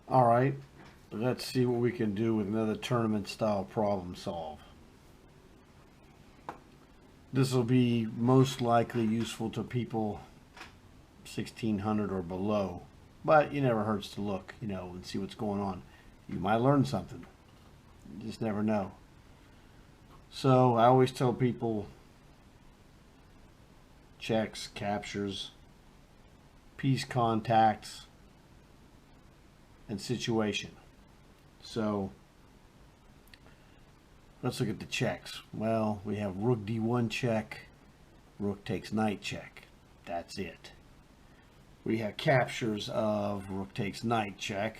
All right, let's see what we can do with another tournament style problem solve. This will be most likely useful to people 1600 or below, but it never hurts to look, and see what's going on. You might learn something. You just never know. So I always tell people checks, captures, piece contacts, and situation. So let's look at the checks. Well, we have rook d1 check, rook takes knight check. That's it. We have captures of rook takes knight check,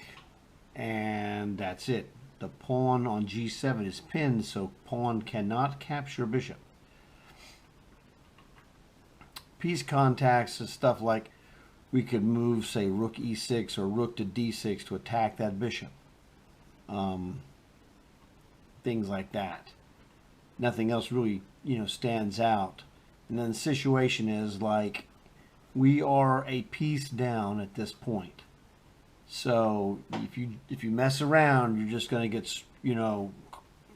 and that's it. The pawn on g7 is pinned, so pawn cannot capture bishop. Piece contacts is stuff like we could move, say, rook e6 or rook to d6 to attack that bishop. Things like that. Nothing else really, stands out. And then the situation is like we are a piece down at this point. So if you mess around, you're just going to get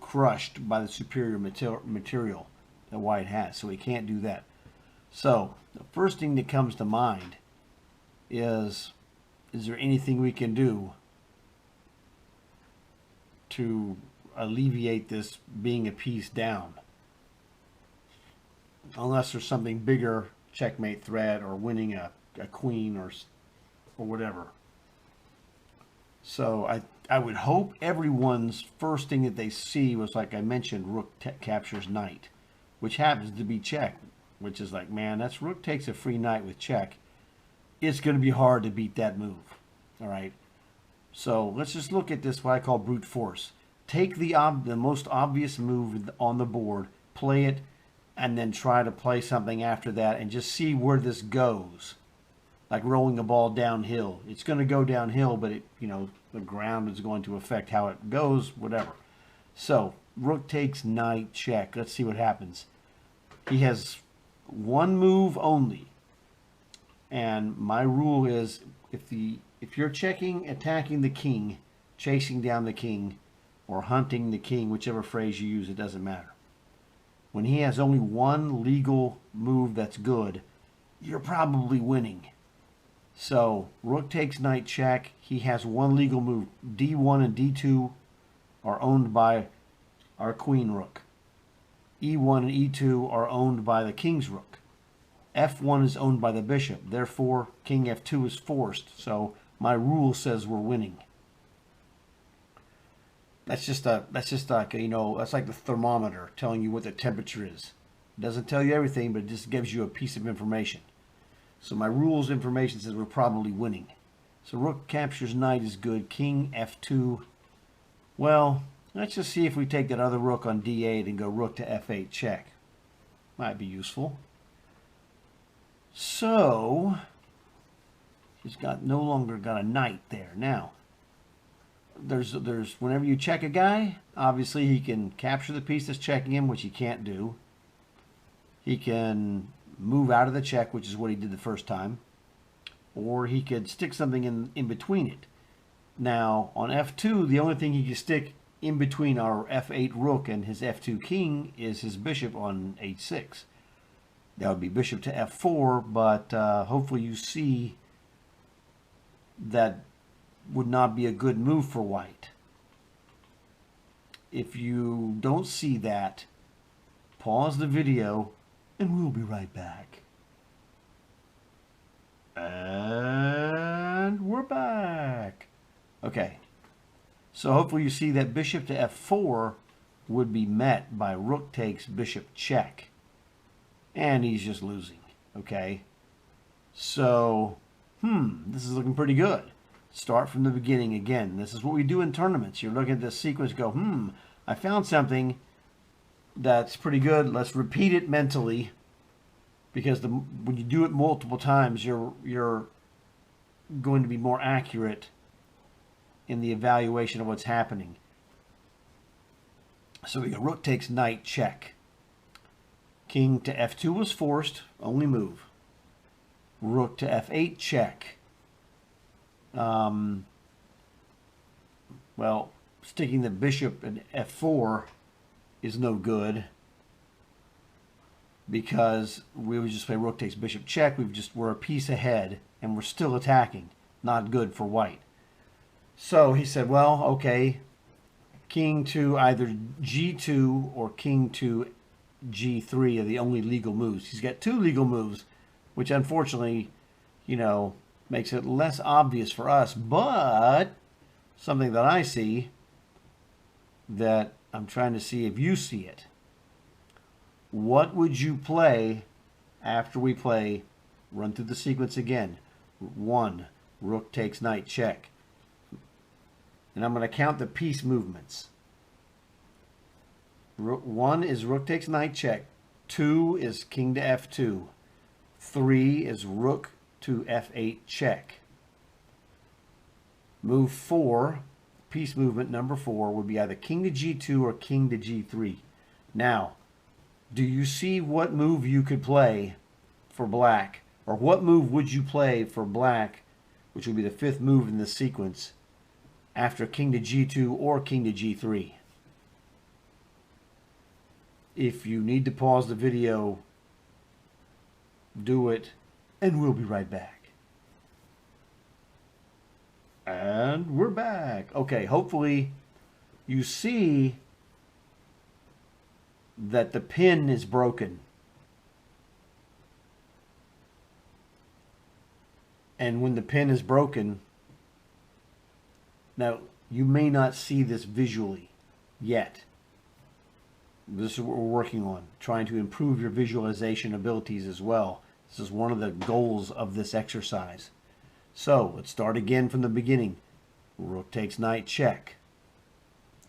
crushed by the superior material that white has. So we can't do that. So the first thing that comes to mind is there anything we can do to alleviate this being a piece down? Unless there's something bigger, checkmate threat or winning a queen or whatever. So I would hope everyone's first thing that they see was, like I mentioned, rook captures knight, which happens to be check, which is like, man, that's rook takes a free knight with check. It's going to be hard to beat that move. All right. So let's just look at this, what I call brute force. Take the most obvious move on the board, play it, and then try to play something after that and just see where this goes. Like rolling a ball downhill. It's going to go downhill, but the ground is going to affect how it goes, whatever. So, rook takes knight check. Let's see what happens. He has one move only. And my rule is if you're attacking the king, chasing down the king, or hunting the king, whichever phrase you use, it doesn't matter. When he has only one legal move that's good, you're probably winning. So rook takes knight check. He has one legal move. D1 and D2 are owned by our queen rook. E1 and E2 are owned by the king's rook. F1 is owned by the bishop. Therefore, king F2 is forced. So my rule says we're winning. That's just like that's like the thermometer telling you what the temperature is. It doesn't tell you everything, but it just gives you a piece of information. So my rules information says we're probably winning. So rook captures knight is good. King F2. Well, let's just see if we take that other rook on D8 and go rook to F8 check. Might be useful. So he's no longer got a knight there. Now, there's whenever you check a guy, obviously he can capture the piece that's checking him, which he can't do. He can move out of the check, which is what he did the first time, or he could stick something in between it. Now on F2, the only thing he can stick in between our F8 rook and his F2 king is his bishop on H6. That would be bishop to F4, but hopefully you see that would not be a good move for white. If you don't see that, pause the video and we'll be right back. And we're back. Okay. So hopefully you see that bishop to F4 would be met by rook takes bishop check. And he's just losing. Okay. So, this is looking pretty good. Start from the beginning again. This is what we do in tournaments. You're looking at this sequence, go, I found something that's pretty good. Let's repeat it mentally, because when you do it multiple times, you're going to be more accurate in the evaluation of what's happening. So we go rook takes knight check. King to F2 was forced, only move. Rook to F8 check. Well, sticking the bishop in f4 is no good, because we would just play rook takes bishop check. We're a piece ahead and we're still attacking. Not good for white. So he said, well, okay, king to either g2 or king to g3 are the only legal moves. He's got two legal moves, which unfortunately, you know, makes it less obvious for us, but something that I see that I'm trying to see if you see it. What would you play after we play, run through the sequence again? 1, rook takes knight check. And I'm going to count the piece movements. 1 is rook takes knight check. 2 is king to f2. 3 is rook to f8 check. Move 4, piece movement number 4, would be either king to g2 or king to g3. Now, do you see what move you could play for black? Or what move would you play for black, which would be the 5th move in this sequence, after king to g2 or king to g3? If you need to pause the video, do it, and we'll be right back. And we're back. Okay, hopefully you see that the pin is broken. And when the pin is broken, now you may not see this visually yet. This is what we're working on, trying to improve your visualization abilities as well. This is one of the goals of this exercise. So let's start again from the beginning. Rook takes knight check.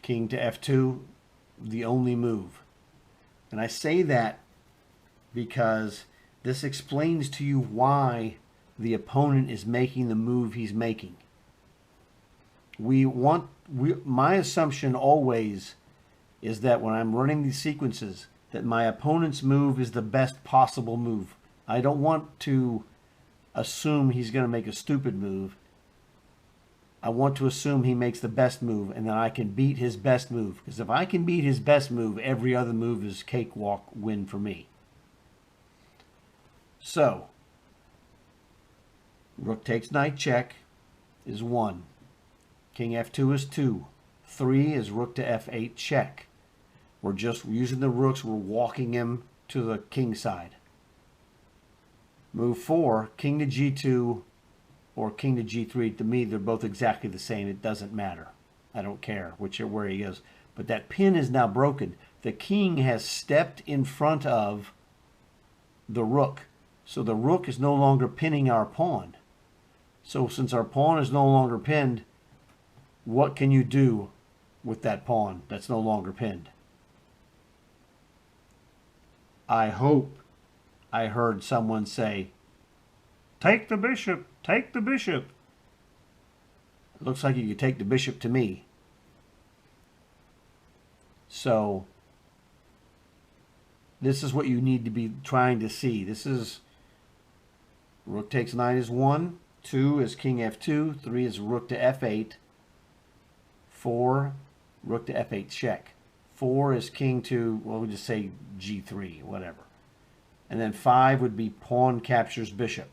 King to f2, the only move. And I say that because this explains to you why the opponent is making the move he's making. My assumption always is that when I'm running these sequences, that my opponent's move is the best possible move. I don't want to assume he's going to make a stupid move. I want to assume he makes the best move, and then I can beat his best move. Because if I can beat his best move, every other move is cakewalk win for me. So, rook takes knight check is 1. King f2 is 2. 3 is rook to f8 check. We're just using the rooks. We're walking him to the king side. Move 4, king to g2 or king to g3. To me, they're both exactly the same. It doesn't matter. I don't care where he is. But that pin is now broken. The king has stepped in front of the rook. So the rook is no longer pinning our pawn. So since our pawn is no longer pinned, what can you do with that pawn that's no longer pinned? I hope I heard someone say, take the bishop, take the bishop. It looks like you could take the bishop to me. So this is what you need to be trying to see. This is rook takes knight is 1, 2 is king f2, 3 is rook to f8, 4 rook to f8 check, 4 is king to, well, we'll just say g3, whatever. And then 5 would be pawn captures bishop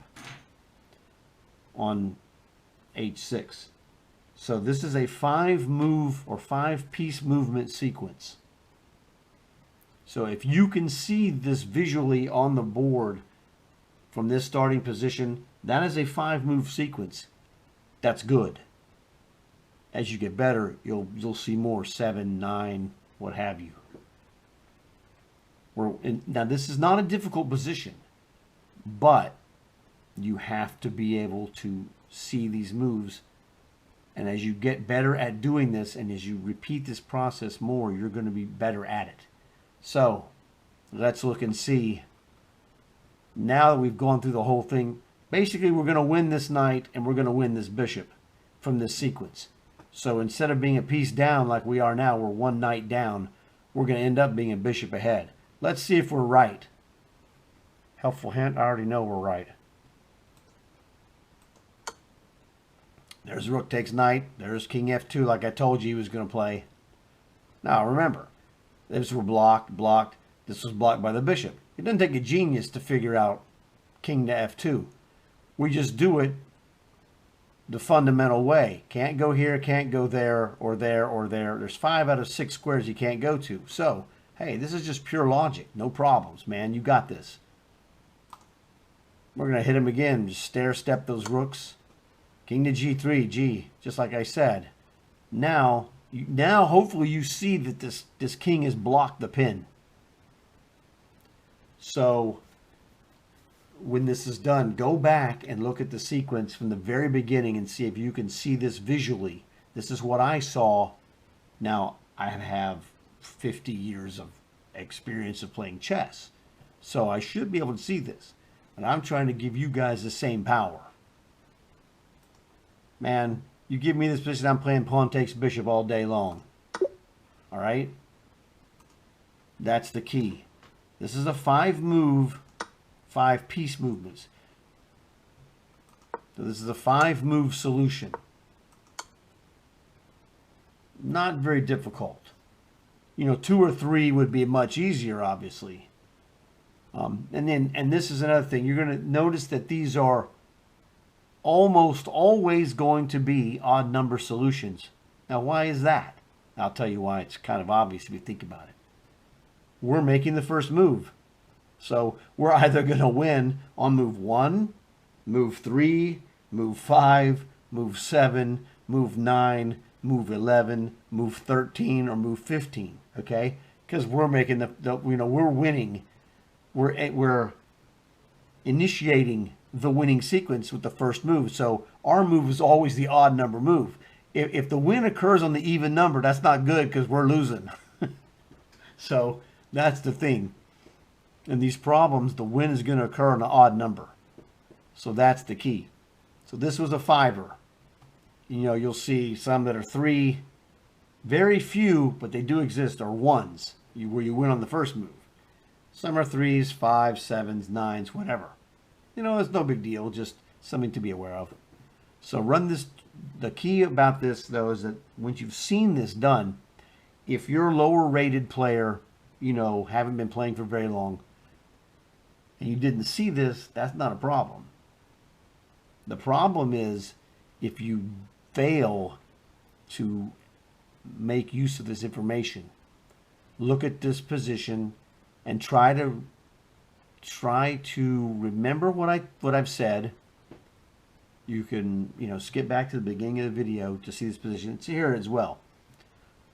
on h6. So this is a 5-move or 5-piece movement sequence. So if you can see this visually on the board from this starting position, that is a 5-move sequence. That's good. As you get better, you'll see more, 7, 9, what have you. Now this is not a difficult position, but you have to be able to see these moves. And as you get better at doing this, and as you repeat this process more, you're going to be better at it. So let's look and see. Now that we've gone through the whole thing, basically we're going to win this knight and we're going to win this bishop from this sequence. So instead of being a piece down like we are now, we're 1 knight down. We're going to end up being a bishop ahead. Let's see if we're right. Helpful hint, I already know we're right. There's rook takes knight. There's king f2 like I told you he was going to play. Now remember, this were blocked. This was blocked by the bishop. It doesn't take a genius to figure out king to f2. We just do it the fundamental way. Can't go here, can't go there, or there, or there. There's 5 out of 6 squares you can't go to. So, hey, this is just pure logic. No problems, man. You got this. We're going to hit him again. Just stair step those rooks. King to g3, g, just like I said. Now hopefully you see that this king has blocked the pin. So when this is done, go back and look at the sequence from the very beginning and see if you can see this visually. This is what I saw. Now, I have 50 years of experience of playing chess, so I should be able to see this. And I'm trying to give you guys the same power. Man, you give me this position, I'm playing pawn takes bishop all day long. All right? That's the key. This is a 5-move, 5-piece movements. So this is a 5-move solution. Not very difficult. You know, 2 or 3 would be much easier, obviously. And this is another thing. You're going to notice that these are almost always going to be odd number solutions. Now, why is that? I'll tell you why. It's kind of obvious if you think about it. We're making the first move. So we're either going to win on move 1, move 3, move 5, move 7, move 9, move 11, move 13, or move 15. Okay? Because we're making we're winning. We're initiating the winning sequence with the first move. So our move is always the odd number move. If the win occurs on the even number, that's not good because we're losing. So that's the thing. In these problems, the win is going to occur on an odd number. So that's the key. So this was a 5er. You know, you'll see some that are 3. Very few, but they do exist, are 1s, where you win on the first move. Some are 3s, 5s, 7s, 9s, whatever. You know, it's no big deal, just something to be aware of. So run this. The key about this, though, is that once you've seen this done, if you're a lower rated player, you know, haven't been playing for very long, and you didn't see this, that's not a problem. The problem is if you fail to make use of this information, look at this position and try to remember what I've said. You can, you know, skip back to the beginning of the video to see this position. It's here as well.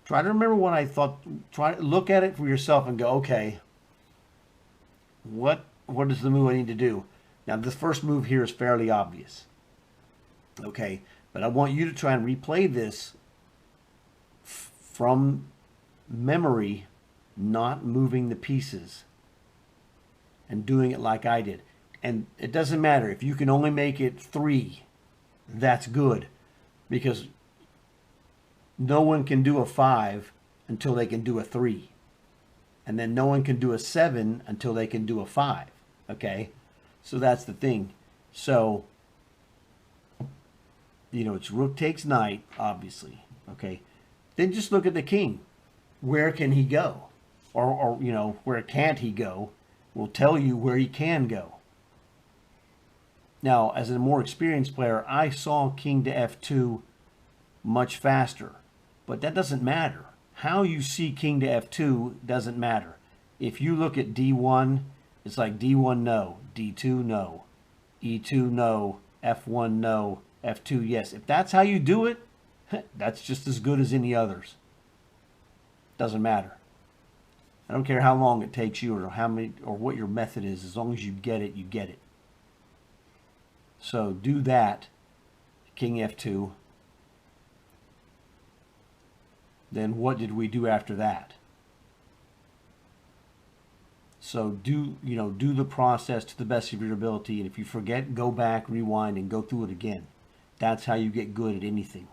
Try to remember what I thought. Try to look at it for yourself and go, okay, what is the move I need to do? Now, this first move here is fairly obvious. Okay, but I want you to try and replay this from memory, not moving the pieces and doing it like I did. And it doesn't matter if you can only make it 3, that's good, because no one can do a 5 until they can do a 3. And then no one can do a 7 until they can do a 5. Okay? So that's the thing. So, you know, it's rook takes knight, obviously. Okay? Then just look at the king. Where can he go? Or you know, where can't he go? We'll tell you where he can go. Now, as a more experienced player, I saw king to f2 much faster. But that doesn't matter. How you see king to f2 doesn't matter. If you look at d1, it's like d1 no, d2 no, e2 no, f1 no, f2 yes. If that's how you do it, that's just as good as any others. Doesn't matter. I don't care how long it takes you or how many or what your method is. As long as you get it, you get it. So do that, king f2. Then what did we do after that? So do the process to the best of your ability, and if you forget, go back, rewind, and go through it again. That's how you get good at anything.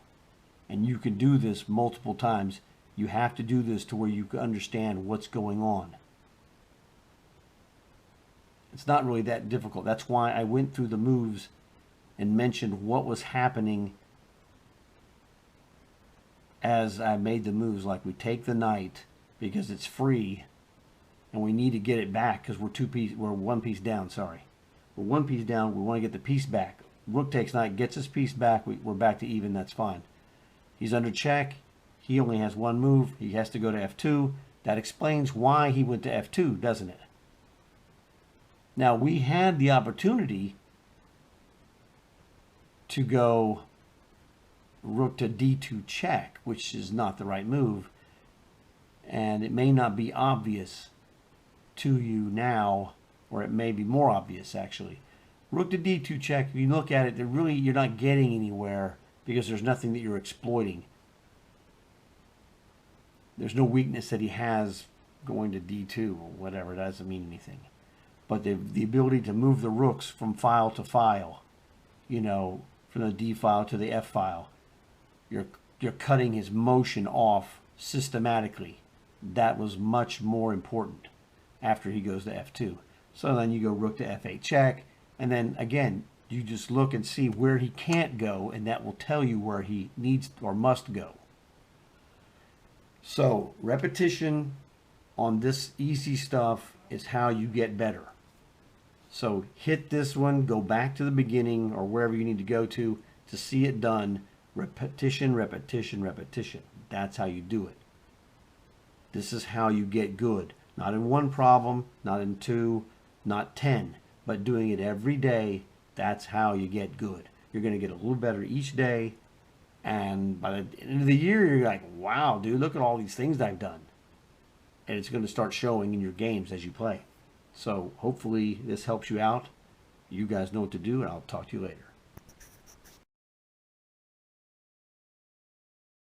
And you can do this multiple times. You have to do this to where you can understand what's going on. It's not really that difficult. That's why I went through the moves and mentioned what was happening as I made the moves. Like we take the knight because it's free, and we need to get it back because we're one piece down. Sorry, we're one piece down. We want to get the piece back. Rook takes knight, gets his piece back. We're back to even. That's fine. He's under check. He only has one move. He has to go to f2. That explains why he went to f2, doesn't it? Now, we had the opportunity to go rook to d2 check, which is not the right move. And it may not be obvious to you now, or it may be more obvious, actually. Rook to d2 check, if you look at it, you're not getting anywhere because there's nothing that you're exploiting. There's no weakness that he has going to d2 or whatever. It doesn't mean anything. But the ability to move the rooks from file to file, you know, from the d file to the f file, you're cutting his motion off systematically. That was much more important after he goes to f2. So then you go rook to f8 check, and then again you just look and see where he can't go, and that will tell you where he needs or must go. So repetition on this easy stuff is how you get better. So hit this one, go back to the beginning or wherever you need to go to see it done. Repetition, repetition, repetition. That's how you do it. This is how you get good. Not in one problem, not in two, not 10, but doing it every day. That's how you get good. You're going to get a little better each day. And by the end of the year, you're like, wow, dude, look at all these things I've done. And it's going to start showing in your games as you play. So hopefully this helps you out. You guys know what to do, and I'll talk to you later.